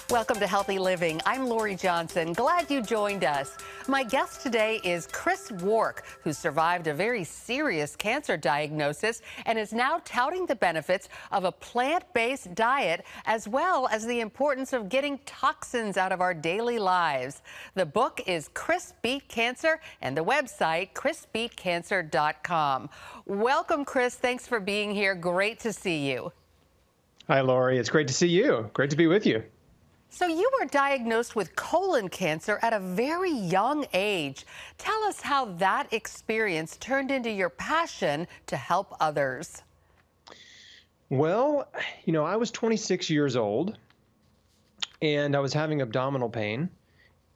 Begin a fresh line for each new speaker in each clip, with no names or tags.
Welcome to Healthy Living. I'm Lori Johnson. Glad you joined us. My guest today is Chris Wark, who survived a very serious cancer diagnosis and is now touting the benefits of a plant-based diet, as well as the importance of getting toxins out of our daily lives. The book is Chris Beat Cancer and the website chrisbeatcancer.com. Welcome, Chris. Thanks for being here. Great to see you.
Hi, Lori. It's great to see you. Great to be with you.
So you were diagnosed with colon cancer at a very young age. Tell us how that experience turned into your passion to help others.
Well, I was 26 years old and I was having abdominal pain,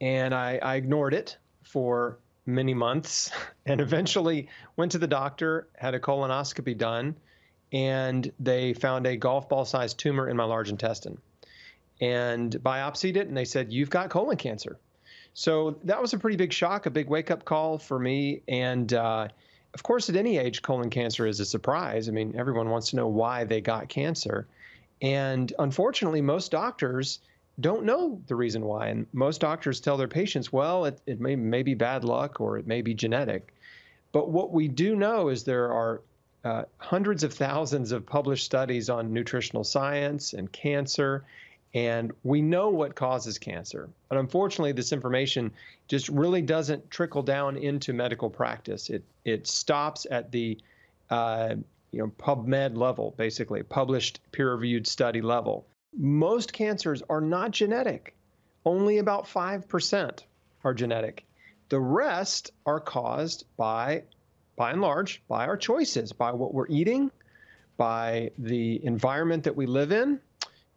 and I ignored it for many months and eventually went to the doctor, had a colonoscopy done, and they found a golf ball sized tumor in my large intestine and biopsied it, and they said, "You've got colon cancer." So that was a pretty big shock, a big wake-up call for me. And of course, at any age, colon cancer is a surprise. I mean, everyone wants to know why they got cancer. And unfortunately, most doctors don't know the reason why. And most doctors tell their patients, well, it may be bad luck or it may be genetic. But what we do know is there are hundreds of thousands of published studies on nutritional science and cancer, and we know what causes cancer. But unfortunately, this information just really doesn't trickle down into medical practice. It stops at the PubMed level, basically, published peer-reviewed study level. Most cancers are not genetic. Only about 5% are genetic. The rest are caused by and large, by our choices, by what we're eating, by the environment that we live in,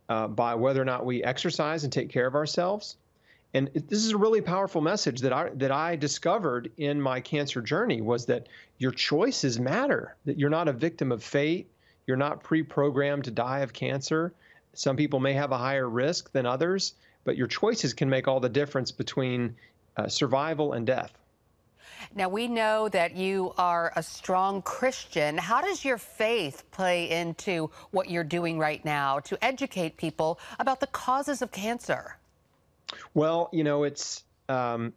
by whether or not we exercise and take care of ourselves. And this is a really powerful message that I discovered in my cancer journey, was that your choices matter, that you're not a victim of fate. You're not pre-programmed to die of cancer. Some people may have a higher risk than others, but your choices can make all the difference between survival and death.
Now, we know that you are a strong Christian. How does your faith play into what you're doing right now to educate people about the causes of cancer?
Well, it's I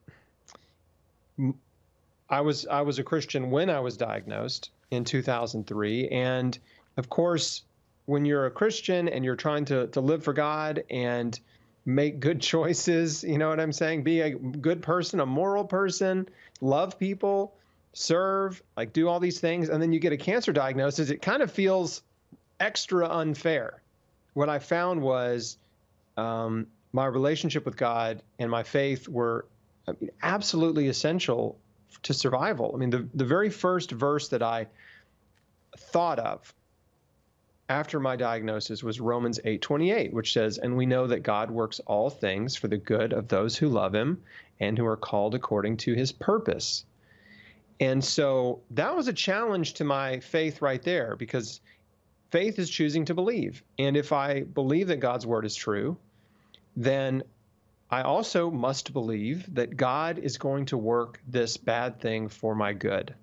was a Christian when I was diagnosed in 2003, and of course, when you're a Christian and you're trying to live for God and make good choices, you know what I'm saying? Be a good person, a moral person, love people, serve, do all these things, and then you get a cancer diagnosis, it kind of feels extra unfair. What I found was my relationship with God and my faith were absolutely essential to survival. I mean, the very first verse that I thought of after my diagnosis was Romans 8:28, which says, "And we know that God works all things for the good of those who love him and who are called according to his purpose." And so that was a challenge to my faith right there, because faith is choosing to believe. And if I believe that God's word is true, then I also must believe that God is going to work this bad thing for my good.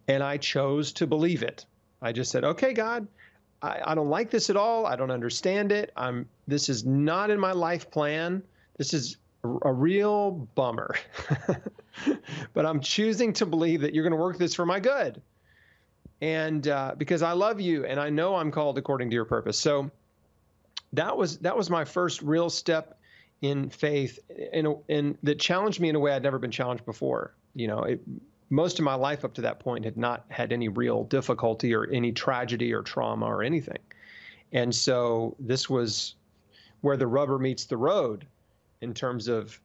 And I chose to believe it. I just said, okay, God, I don't like this at all. I don't understand it. This is not in my life plan. This is a real bummer. But I'm choosing to believe that you're going to work this for my good. And because I love you and I know I'm called according to your purpose. So that was my first real step in faith, in that challenged me in a way I'd never been challenged before. Most of my life up to that point had not had any real difficulty or any tragedy or trauma or anything. And so this was where the rubber meets the road in terms of,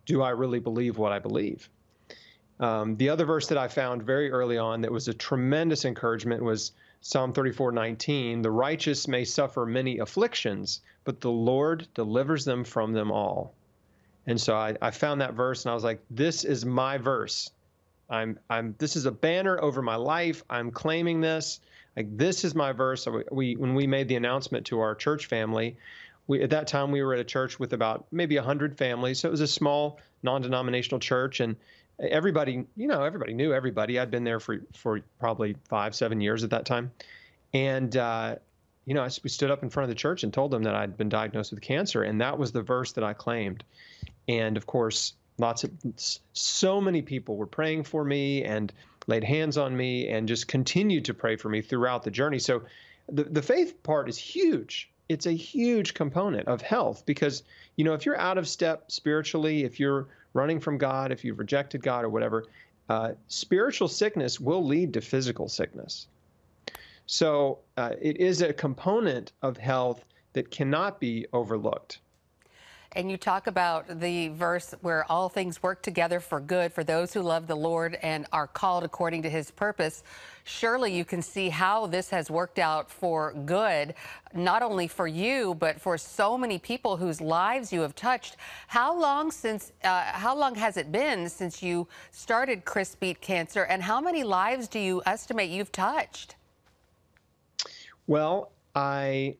do I really believe what I believe? The other verse that I found very early on that was a tremendous encouragement was Psalm 34:19. "The righteous may suffer many afflictions, but the Lord delivers them from them all." And so I found that verse and I was like, this is my verse. This is a banner over my life. I'm claiming this. This is my verse. When we made the announcement to our church family, at that time we were at a church with about maybe 100 families. So it was a small non-denominational church, and everybody knew everybody. I'd been there for probably 5-7 years at that time. And we stood up in front of the church and told them that I'd been diagnosed with cancer, and that was the verse that I claimed. And of course, so many people were praying for me and laid hands on me and just continued to pray for me throughout the journey. So the faith part is huge. It's a huge component of health because, if you're out of step spiritually, if you're running from God, if you've rejected God or whatever, spiritual sickness will lead to physical sickness. So it is a component of health that cannot be overlooked.
And you talk about the verse where all things work together for good for those who love the Lord and are called according to his purpose. Surely you can see how this has worked out for good, not only for you, but for so many people whose lives you have touched. How long has it been since you started Chris Beat Cancer, and how many lives do you estimate you've touched?
Well, I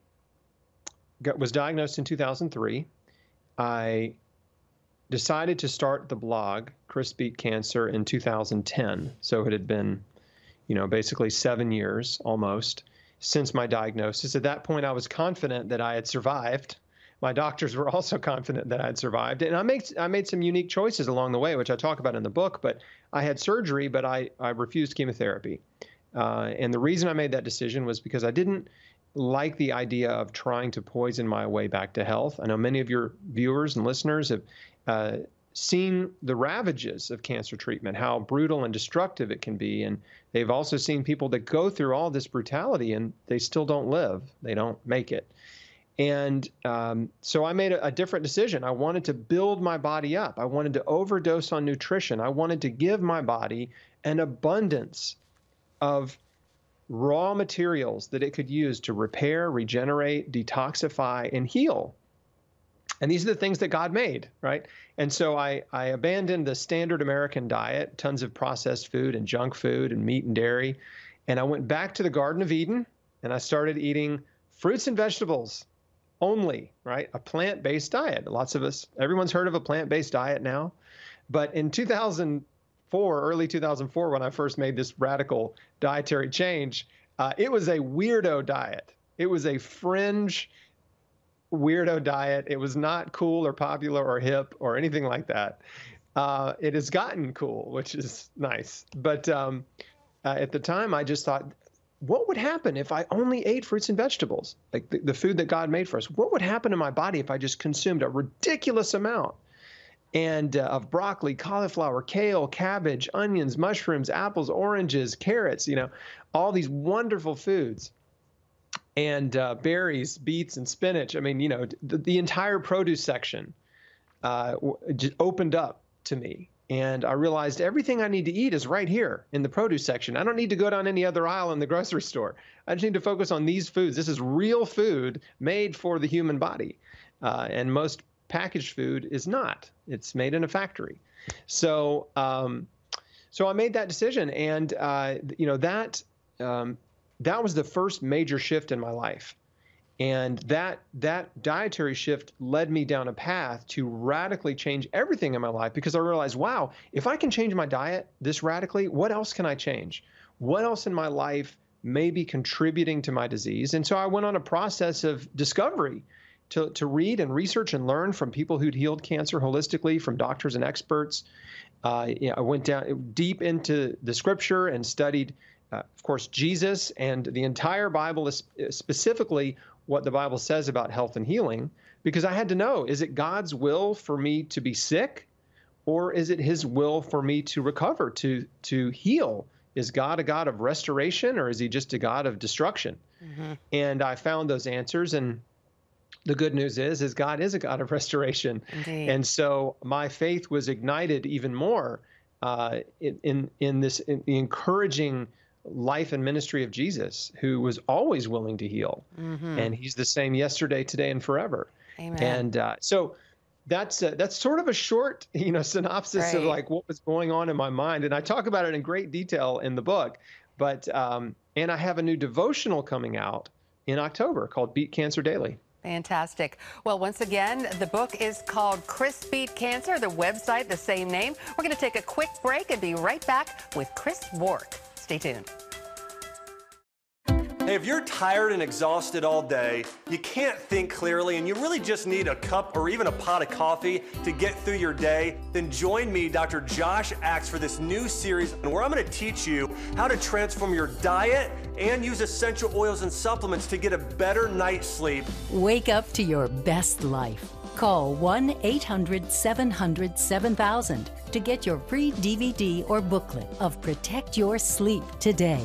was diagnosed in 2003. I decided to start the blog, Chris Beat Cancer, in 2010. So it had been, basically 7 years almost since my diagnosis. At that point, I was confident that I had survived. My doctors were also confident that I had survived. And I made some unique choices along the way, which I talk about in the book. But I had surgery, but I refused chemotherapy. And the reason I made that decision was because I didn't like the idea of trying to poison my way back to health. I know many of your viewers and listeners have seen the ravages of cancer treatment, how brutal and destructive it can be. And they've also seen people that go through all this brutality and they still don't live. They don't make it. And so I made a different decision. I wanted to build my body up. I wanted to overdose on nutrition. I wanted to give my body an abundance of raw materials that it could use to repair, regenerate, detoxify, and heal. And these are the things that God made, right? And so I abandoned the standard American diet, tons of processed food and junk food and meat and dairy. And I went back to the Garden of Eden and I started eating fruits and vegetables only, right? A plant-based diet. Everyone's heard of a plant-based diet now. But in 2004, early 2004, when I first made this radical dietary change, it was a weirdo diet. It was a fringe weirdo diet. It was not cool or popular or hip or anything like that. It has gotten cool, which is nice. But at the time, I just thought, what would happen if I only ate fruits and vegetables, like the food that God made for us? What would happen to my body if I just consumed a ridiculous amount of broccoli, cauliflower, kale, cabbage, onions, mushrooms, apples, oranges, carrots, all these wonderful foods, and berries, beets, and spinach. I mean, the entire produce section just opened up to me. And I realized everything I need to eat is right here in the produce section. I don't need to go down any other aisle in the grocery store. I just need to focus on these foods. This is real food made for the human body. And most packaged food is not. It's made in a factory. So I made that decision. And, that was the first major shift in my life. And that dietary shift led me down a path to radically change everything in my life, because I realized, wow, if I can change my diet this radically, what else can I change? What else in my life may be contributing to my disease? And so I went on a process of discovery to read and research and learn from people who'd healed cancer holistically, from doctors and experts. I went down deep into the scripture and studied, of course, Jesus and the entire Bible, specifically what the Bible says about health and healing, because I had to know, is it God's will for me to be sick, or is it his will for me to recover, to heal? Is God a God of restoration, or is he just a God of destruction? Mm-hmm. And I found those answers, and the good news is God is a God of restoration. Indeed. And so my faith was ignited even more in the encouraging life and ministry of Jesus, who was always willing to heal. Mm-hmm. And he's the same yesterday, today, and forever. Amen. And so that's sort of a short, synopsis of like what was going on in my mind. And I talk about it in great detail in the book. But and I have a new devotional coming out in October called Beat Cancer Daily.
Fantastic. Well, once again, the book is called Chris Beat Cancer, the website, the same name. We're going to take a quick break and be right back with Chris Wark. Stay tuned.
Hey, if you're tired and exhausted all day, you can't think clearly, and you really just need a cup or even a pot of coffee to get through your day, then join me, Dr. Josh Axe, for this new series where I'm going to teach you how to transform your diet and use essential oils and supplements to get a better night's sleep.
Wake up to your best life. Call 1-800-700-7000 to get your free DVD or booklet of Protect Your Sleep today.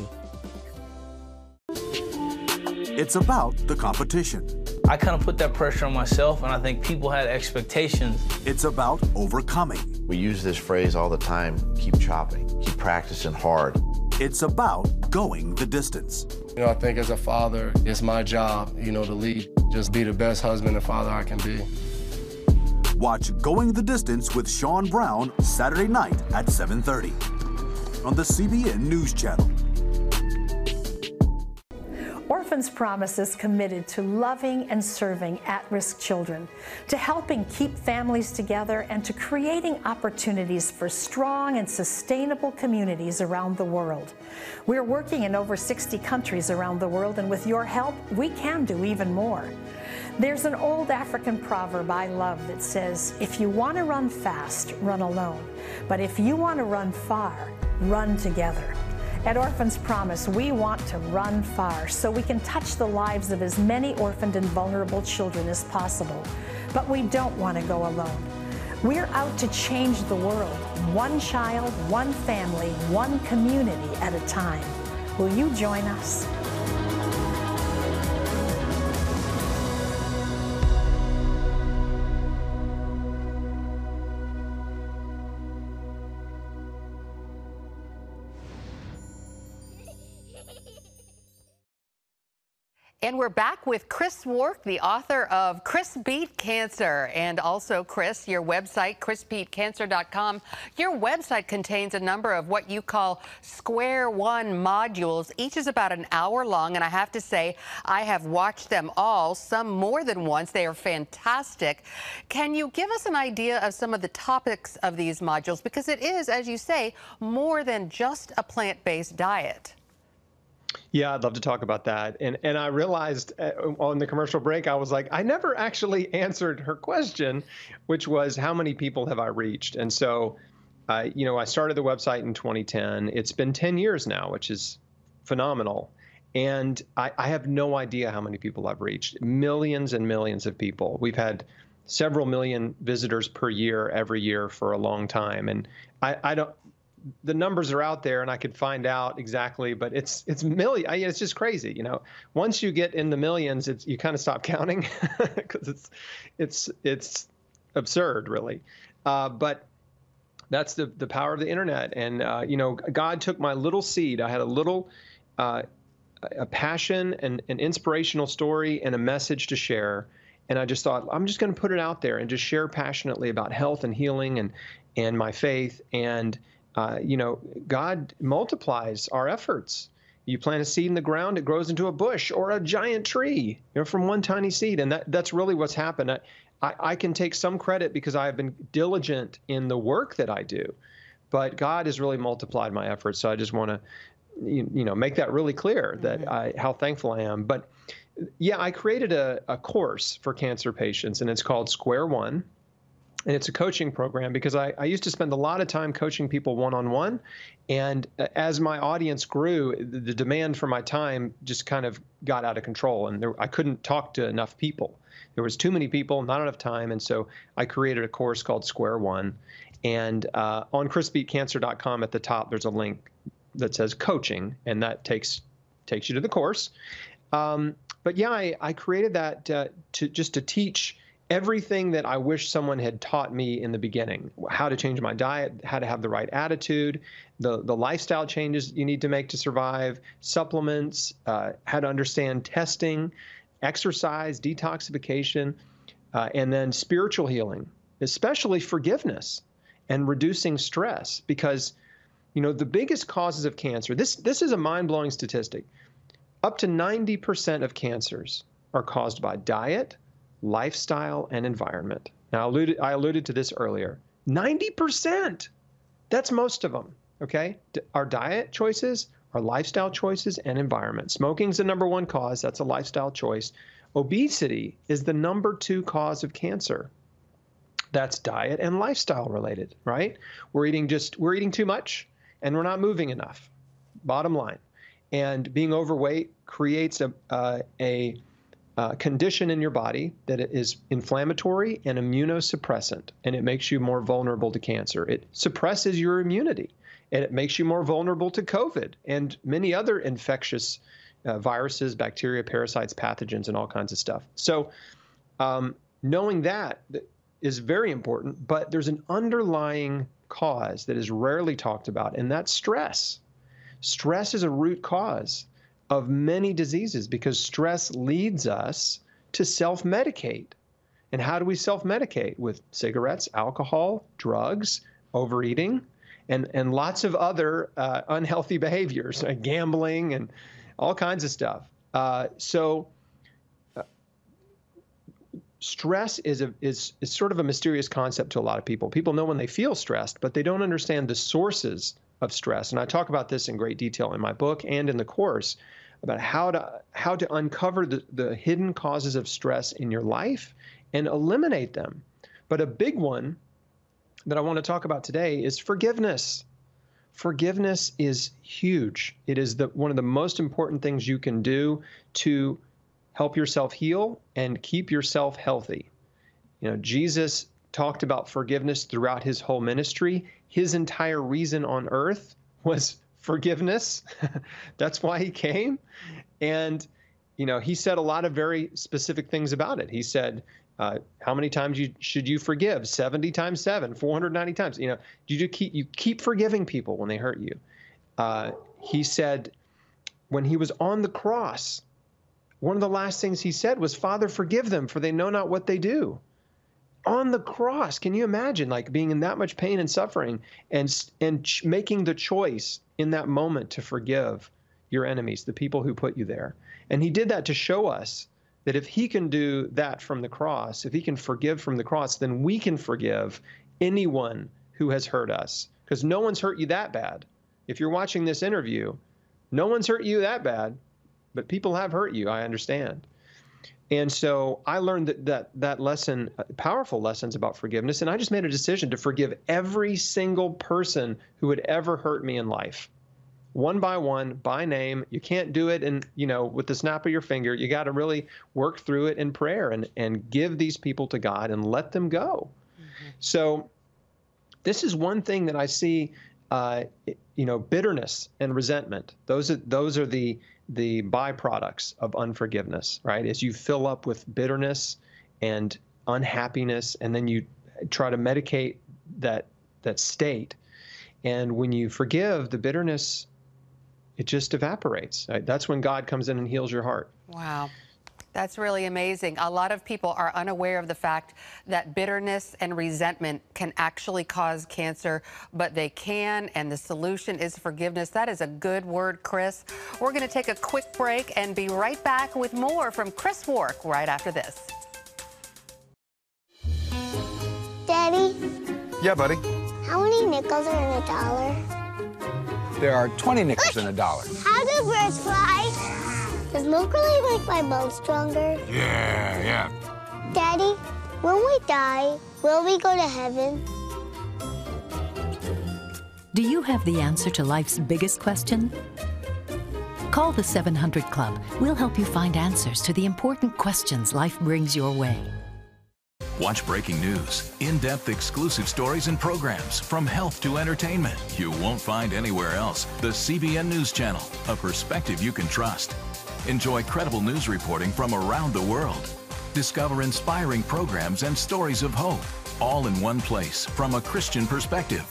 It's about the competition.
I kind of put that pressure on myself, and I think people had expectations.
It's about overcoming.
We use this phrase all the time, keep chopping, keep practicing hard.
It's about going the distance.
You know, I think as a father, it's my job, to lead. Just be the best husband and father I can be.
Watch Going the Distance with Sean Brown Saturday night at 7:30 on the CBN News Channel.
Orphans Promise is committed to loving and serving at-risk children, to helping keep families together, and to creating opportunities for strong and sustainable communities around the world. We're working in over 60 countries around the world, and with your help, we can do even more. There's an old African proverb I love that says, if you want to run fast, run alone. But if you want to run far, run together. At Orphans Promise, we want to run far so we can touch the lives of as many orphaned and vulnerable children as possible. But we don't want to go alone. We're out to change the world, one child, one family, one community at a time. Will you join us?
And we're back with Chris Wark, the author of Chris Beat Cancer. And also, Chris, your website, chrisbeatcancer.com. Your website contains a number of what you call Square One modules. Each is about an hour long, and I have to say, I have watched them all, some more than once. They are fantastic. Can you give us an idea of some of the topics of these modules? Because it is, as you say, more than just a plant-based diet.
Yeah, I'd love to talk about that. And I realized on the commercial break, I was like, I never actually answered her question, which was how many people have I reached? And so, I started the website in 2010. It's been 10 years now, which is phenomenal. And I have no idea how many people I've reached. Millions and millions of people. We've had several million visitors per year, every year for a long time. And I don't. The numbers are out there, and I could find out exactly, but it's million. It's just crazy, Once you get in the millions, you kind of stop counting because it's absurd, really. But that's the power of the internet, and God took my little seed. I had a little a passion and an inspirational story and a message to share, and I just thought I'm just going to put it out there and just share passionately about health and healing and my faith and. God multiplies our efforts. You plant a seed in the ground, it grows into a bush or a giant tree, from one tiny seed. And that's really what's happened. I can take some credit because I have been diligent in the work that I do, but God has really multiplied my efforts. So I just want to, make that really clear that how thankful I am. But yeah, I created a course for cancer patients, and it's called Square One. And it's a coaching program because I used to spend a lot of time coaching people one-on-one. And as my audience grew, the demand for my time just kind of got out of control. And I couldn't talk to enough people. There was too many people, not enough time. And so I created a course called Square One. And on chrisbeatcancer.com at the top, there's a link that says coaching, and that takes you to the course. But yeah, I created that to teach everything that I wish someone had taught me in the beginning: how to change my diet, how to have the right attitude, the lifestyle changes you need to make to survive, supplements, how to understand testing, exercise, detoxification, and then spiritual healing, especially forgiveness and reducing stress. Because, the biggest causes of cancer, this is a mind-blowing statistic. Up to 90% of cancers are caused by diet, lifestyle, and environment. Now, I alluded to this earlier. 90%! That's most of them, okay? Our diet choices, are lifestyle choices and environment. Smoking's the number one cause. That's a lifestyle choice. Obesity is the number 2 cause of cancer. That's diet and lifestyle related, right? We're eating too much and we're not moving enough, bottom line. And being overweight creates a condition in your body that is inflammatory and immunosuppressant, and it makes you more vulnerable to cancer. It suppresses your immunity, and it makes you more vulnerable to COVID and many other infectious viruses, bacteria, parasites, pathogens, and all kinds of stuff. So knowing that is very important, but there's an underlying cause that is rarely talked about, and that's stress. Stress is a root cause of many diseases because stress leads us to self-medicate. And how do we self-medicate? With cigarettes, alcohol, drugs, overeating, and lots of other unhealthy behaviors, like gambling and all kinds of stuff. Stress is sort of a mysterious concept to a lot of people. People know when they feel stressed, but they don't understand the sources of stress. And I talk about this in great detail in my book and in the course about how to uncover the hidden causes of stress in your life and eliminate them. But a big one that I want to talk about today is forgiveness. Forgiveness is huge. It is one of the most important things you can do to help yourself heal and keep yourself healthy. You know, Jesus talked about forgiveness throughout his whole ministry. His entire reason on earth was forgiveness. That's why he came. And, you know, he said a lot of very specific things about it. He said, how many times should you forgive? 70 times 7, 490 times. You know, you keep forgiving people when they hurt you. He said when he was on the cross, one of the last things he said was, Father, forgive them, for they know not what they do. On the cross, can you imagine like being in that much pain and suffering and making the choice in that moment to forgive your enemies, the people who put you there? And he did that to show us that if he can do that from the cross, if he can forgive from the cross, then we can forgive anyone who has hurt us, because no one's hurt you that bad. If you're watching this interview, no one's hurt you that bad, but people have hurt you, I understand. And so I learned that lesson, powerful lessons about forgiveness, and I just made a decision to forgive every single person who had ever hurt me in life. One by one, by name. You can't do it with the snap of your finger. You got to really work through it in prayer and give these people to God and let them go. Mm-hmm. So this is one thing that I see, bitterness and resentment. Those are the byproducts of unforgiveness, right? As you fill up with bitterness and unhappiness, and then you try to medicate that state. And when you forgive, the bitterness, it just evaporates. Right? That's when God comes in and heals your heart.
Wow. That's really amazing. A lot of people are unaware of the fact that bitterness and resentment can actually cause cancer, but they can, and the solution is forgiveness. That is a good word, Chris. We're going to take a quick break and be right back with more from Chris Wark right after this.
Daddy?
Yeah, buddy?
How many nickels are in a dollar?
There are 20 nickels in a dollar.
How do birds fly? Does milk really make my bones stronger?
Yeah.
Daddy, when we die, will we go to heaven?
Do you have the answer to life's biggest question? Call the 700 Club. We'll help you find answers to the important questions life brings your way.
Watch breaking news, in-depth exclusive stories and programs from health to entertainment you won't find anywhere else. The CBN News Channel, a perspective you can trust. Enjoy credible news reporting from around the world. Discover inspiring programs and stories of hope, all in one place from a Christian perspective.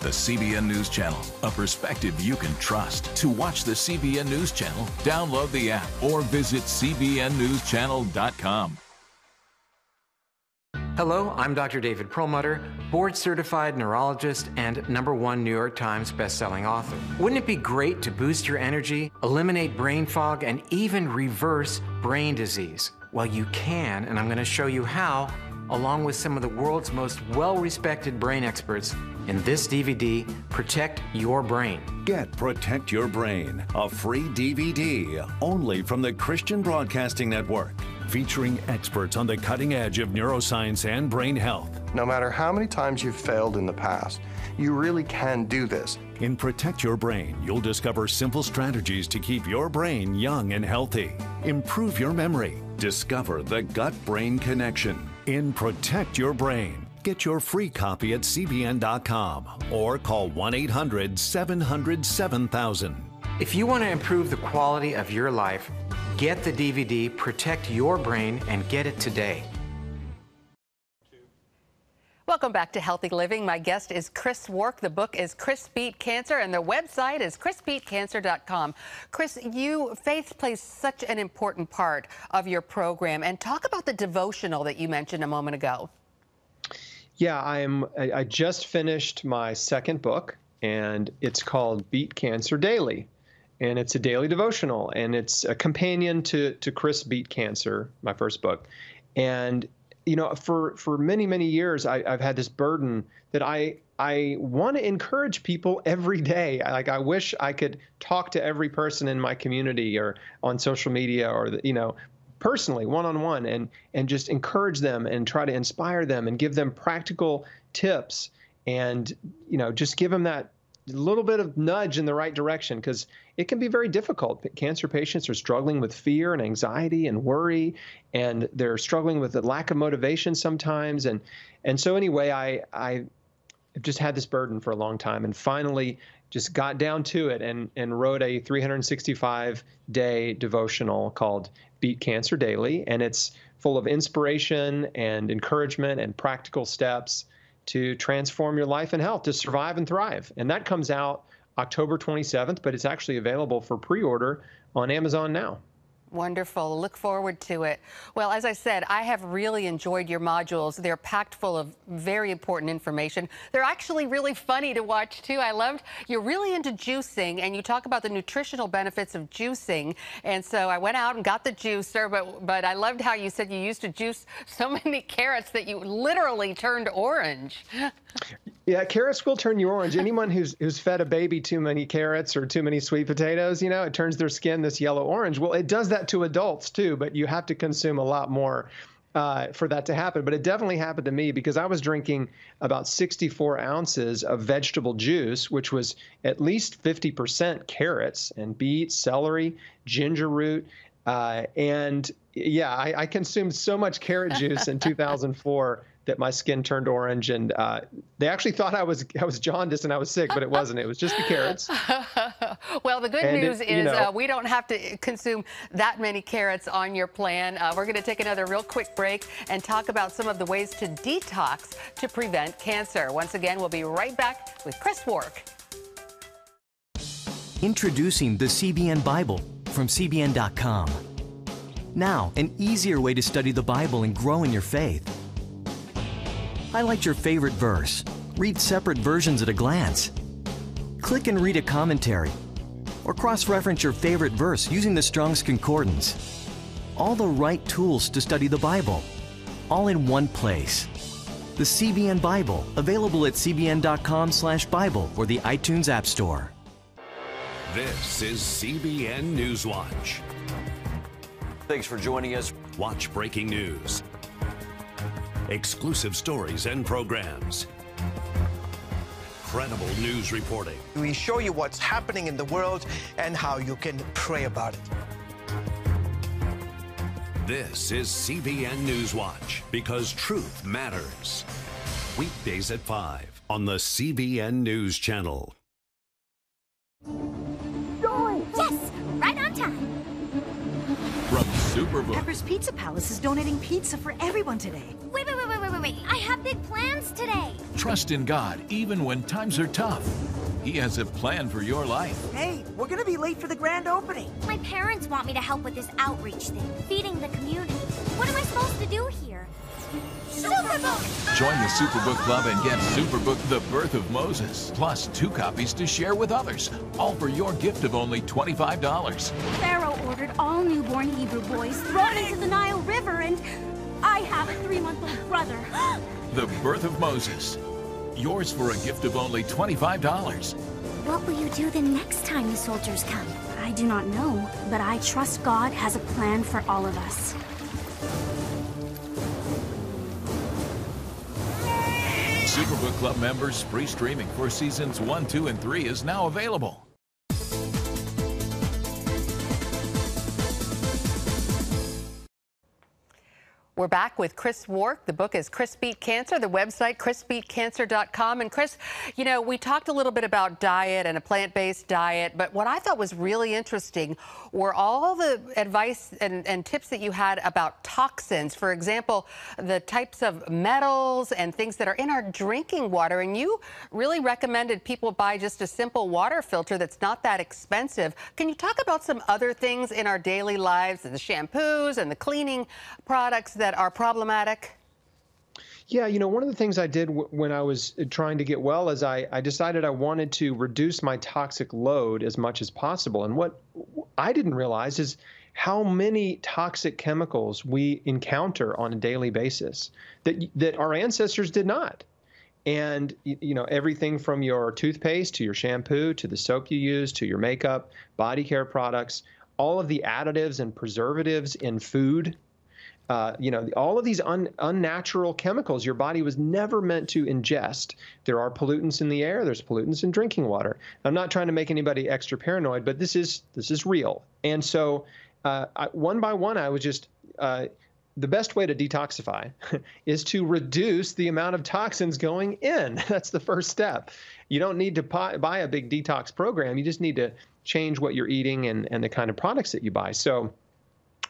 The CBN News Channel, a perspective you can trust. To watch the CBN News Channel, download the app or visit cbnnewschannel.com.
Hello, I'm Dr. David Perlmutter, board-certified neurologist and #1 New York Times bestselling author. Wouldn't it be great to boost your energy, eliminate brain fog, and even reverse brain disease? Well, you can, and I'm going to show you how along with some of the world's most well-respected brain experts in this DVD, Protect Your Brain.
Get Protect Your Brain, a free DVD only from the Christian Broadcasting Network, featuring experts on the cutting edge of neuroscience and brain health.
No matter how many times you've failed in the past, you really can do this.
In Protect Your Brain, you'll discover simple strategies to keep your brain young and healthy. Improve your memory. Discover the gut-brain connection. In Protect Your Brain, get your free copy at CBN.com or call 1-800-700-7000.
If you want to improve the quality of your life, get the DVD Protect Your Brain and get it today.
Welcome back to Healthy Living. My guest is Chris Wark. The book is Chris Beat Cancer, and the website is chrisbeatcancer.com. Chris, faith plays such an important part of your program. And talk about the devotional that you mentioned a moment ago.
Yeah, I just finished my second book, and it's called Beat Cancer Daily. And it's a daily devotional, and it's a companion to Chris Beat Cancer, my first book. And you know, for many, many years, I've had this burden that I want to encourage people every day. I wish I could talk to every person in my community or on social media or, personally, one-on-one, and just encourage them and try to inspire them and give them practical tips and, just give them that little bit of nudge in the right direction, because it can be very difficult. Cancer patients are struggling with fear and anxiety and worry, and they're struggling with the lack of motivation sometimes. And so anyway, I just had this burden for a long time, and finally just got down to it and wrote a 365-day devotional called Beat Cancer Daily. And it's full of inspiration and encouragement and practical steps to transform your life and health, to survive and thrive. And that comes out October 27th, but it's actually available for pre-order on Amazon now.
Wonderful. Look forward to it. Well, as I said, I have really enjoyed your modules. They're packed full of very important information. They're actually really funny to watch, too. I loved you're really into juicing, and you talk about the nutritional benefits of juicing. And so I went out and got the juicer, but I loved how you said you used to juice so many carrots that you literally turned orange.
Yeah, carrots will turn you orange. Anyone who's fed a baby too many carrots or too many sweet potatoes, it turns their skin this yellow-orange. Well, it does that to adults too, but you have to consume a lot more for that to happen. But it definitely happened to me because I was drinking about 64 ounces of vegetable juice, which was at least 50% carrots and beets, celery, ginger root. And yeah, I consumed so much carrot juice in 2004 that my skin turned orange, and they actually thought I was jaundiced and I was sick, but it wasn't. It was just the carrots.
Well, the good news is we don't have to consume that many carrots on your plan. We're going to take another real quick break and talk about some of the ways to detox to prevent cancer. Once again, we'll be right back with Chris Wark.
Introducing the CBN Bible from CBN.com. Now, an easier way to study the Bible and grow in your faith. Highlight your favorite verse. Read separate versions at a glance. Click and read a commentary. Or cross-reference your favorite verse using the Strong's Concordance. All the right tools to study the Bible, all in one place. The CBN Bible, available at cbn.com/Bible or the iTunes App Store.
This is CBN Newswatch.
Thanks for joining us.
Watch breaking news, exclusive stories and programs, credible news reporting.
We show you what's happening in the world and how you can pray about it.
This is CBN Newswatch, because truth matters. Weekdays at 5 on the CBN News Channel.
Yes, right on time.
From Superbook.
Pepper's Pizza Palace is donating pizza for everyone today. Wait. I have big plans today.
Trust in God even when times are tough. He has a plan for your life.
Hey, we're gonna be late for the grand opening.
My parents want me to help with this outreach thing, feeding the community. What am I supposed to do here? Superbook!
Join the Superbook Club and get Superbook The Birth of Moses, plus 2 copies to share with others, all for your gift of only $25.
Pharaoh ordered all newborn Hebrew boys thrown into the Nile River, and
I have a 3-month-old brother.
The Birth of Moses. Yours for a gift of only $25.
What will you do the next time the soldiers come? I do not know, but I trust God has a plan for all of us.
Superbook Club members, free streaming for seasons 1, 2, and 3 is now available.
We're back with Chris Wark. The book is Chris Beat Cancer, the website chrisbeatcancer.com. And Chris, you know, we talked a little bit about diet and a plant-based diet, but what I thought was really interesting were all the advice and tips that you had about toxins. For example, the types of metals and things that are in our drinking water. And you really recommended people buy just a simple water filter that's not that expensive. Can you talk about some other things in our daily lives, the shampoos and the cleaning products that are problematic?
Yeah, you know, one of the things I did when I was trying to get well is I decided I wanted to reduce my toxic load as much as possible. And what I didn't realize is how many toxic chemicals we encounter on a daily basis that our ancestors did not. And, you know, everything from your toothpaste to your shampoo to the soap you use to your makeup, body care products, all of the additives and preservatives in food. You know, all of these unnatural chemicals your body was never meant to ingest. There are pollutants in the air. There's pollutants in drinking water. I'm not trying to make anybody extra paranoid, but this is real. And so one by one, I was just the best way to detoxify is to reduce the amount of toxins going in. That's the first step. You don't need to buy a big detox program. You just need to change what you're eating and the kind of products that you buy. So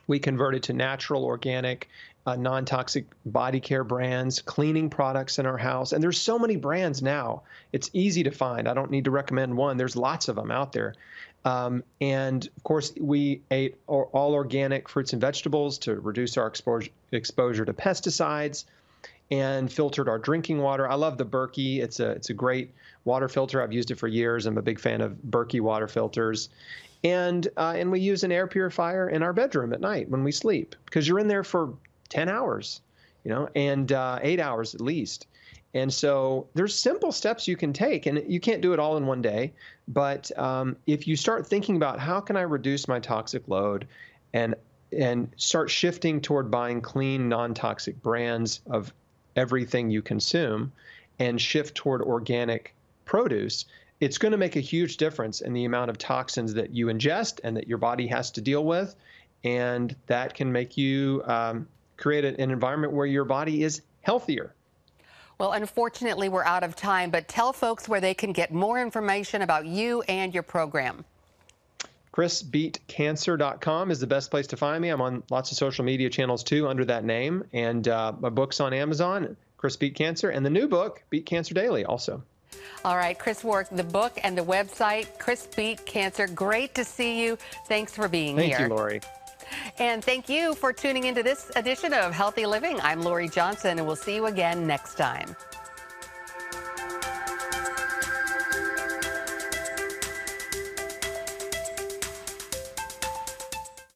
we converted to natural, organic, non-toxic body care brands, cleaning products in our house. And there's so many brands now. It's easy to find. I don't need to recommend one. There's lots of them out there. And of course, we ate all organic fruits and vegetables to reduce our exposure to pesticides, and filtered our drinking water. I love the Berkey. It's a great water filter. I've used it for years. I'm a big fan of Berkey water filters. And we use an air purifier in our bedroom at night when we sleep, because you're in there for 10 hours, you know, and 8 hours at least. And so there's simple steps you can take, and you can't do it all in one day. But if you start thinking about how can I reduce my toxic load and start shifting toward buying clean, non-toxic brands of everything you consume and shift toward organic produce, it's going to make a huge difference in the amount of toxins that you ingest and that your body has to deal with. And that can make you create an environment where your body is healthier.
Well, unfortunately, we're out of time, but tell folks where they can get more information about you and your program.
chrisbeatcancer.com is the best place to find me. I'm on lots of social media channels too under that name. And my book's on Amazon, Chris Beat Cancer, and the new book, Beat Cancer Daily, also.
All right, Chris Wark, the book and the website, Chris Beat Cancer. Great to see you. Thanks for being here.
Thank you, Lori.
And thank you for tuning into this edition of Healthy Living. I'm Lori Johnson, and we'll see you again next time.